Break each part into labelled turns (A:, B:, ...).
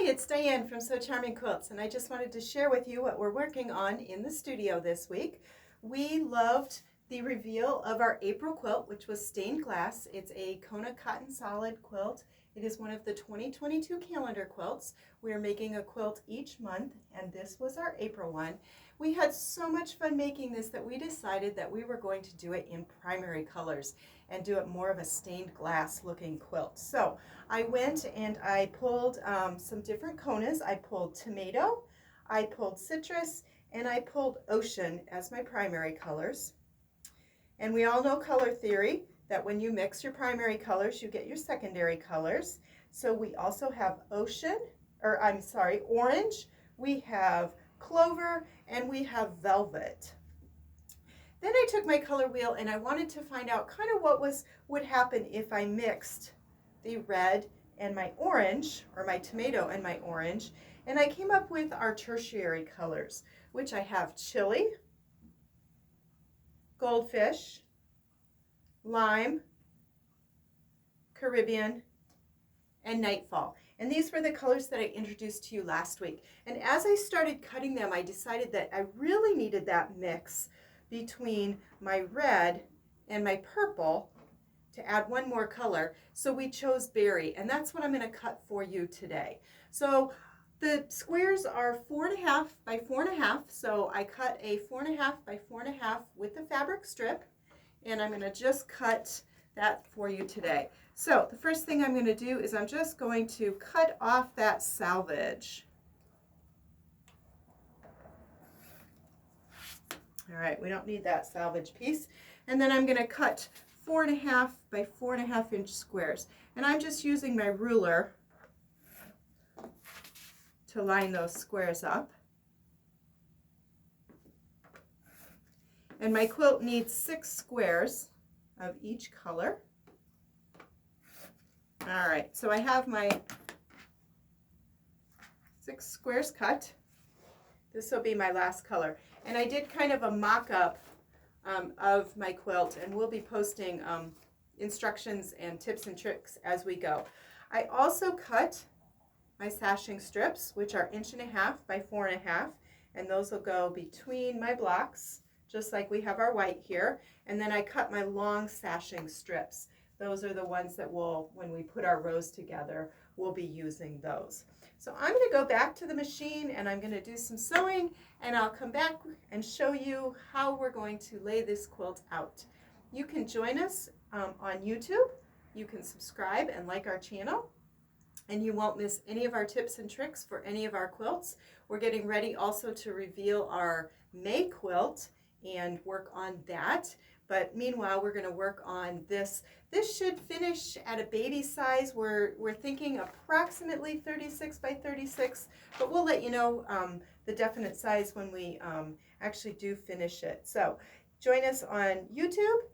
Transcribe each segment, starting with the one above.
A: Hi, it's Diane from So Charming Quilts, and I just wanted to share with you what we're working on in the studio this week. We loved the reveal of our April quilt, which was stained glass. It's a Kona cotton solid quilt. It is one of the 2022 calendar quilts. We are making a quilt each month, and this was our April one. We had so much fun making this that we decided that we were going to do it in primary colors and do it more of a stained glass looking quilt. So I went and I pulled some different Konas. I pulled tomato, I pulled citrus, and I pulled ocean as my primary colors. And we all know color theory, that when you mix your primary colors, you get your secondary colors. So we also have orange, we have clover, and we have velvet. Then I took my color wheel and I wanted to find out kind of what would happen if I mixed the red and my orange, or my tomato and my orange, and I came up with our tertiary colors, which I have chili, goldfish, lime, Caribbean, and nightfall. And these were the colors that I introduced to you last week. And as I started cutting them, I decided that I really needed that mix between my red and my purple to add one more color. So we chose berry, and that's what I'm going to cut for you today. So the squares are 4.5 by 4.5. So I cut a 4.5 by 4.5 with the fabric strip, and I'm going to just cut that for you today. So the first thing I'm going to do is I'm just going to cut off that selvage. All right, we don't need that selvage piece. And then I'm going to cut 4.5 by 4.5 inch squares. And I'm just using my ruler to line those squares up. And my quilt needs 6 squares of each color. All right, so I have my 6 squares cut. This will be my last color. And I did kind of a mock-up of my quilt, and we'll be posting instructions and tips and tricks as we go. I also cut my sashing strips, which are 1.5 by 4.5, and those will go between my blocks, just like we have our white here. And then I cut my long sashing strips. Those are the ones that when we put our rows together, we'll be using those. So I'm going to go back to the machine and I'm going to do some sewing, and I'll come back and show you how we're going to lay this quilt out. You can join us on YouTube. You can subscribe and like our channel, and you won't miss any of our tips and tricks for any of our quilts. We're getting ready also to reveal our May quilt and work on that. But meanwhile, we're going to work on this. This should finish at a baby size. We're thinking approximately 36 by 36, but we'll let you know the definite size when we actually do finish it. So join us on YouTube,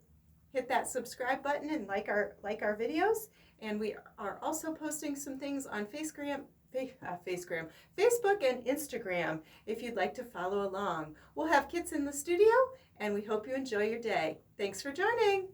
A: hit that subscribe button, and like our videos. And we are also posting some things on Facebook and Instagram if you'd like to follow along. We'll have kits in the studio, and we hope you enjoy your day. Thanks for joining.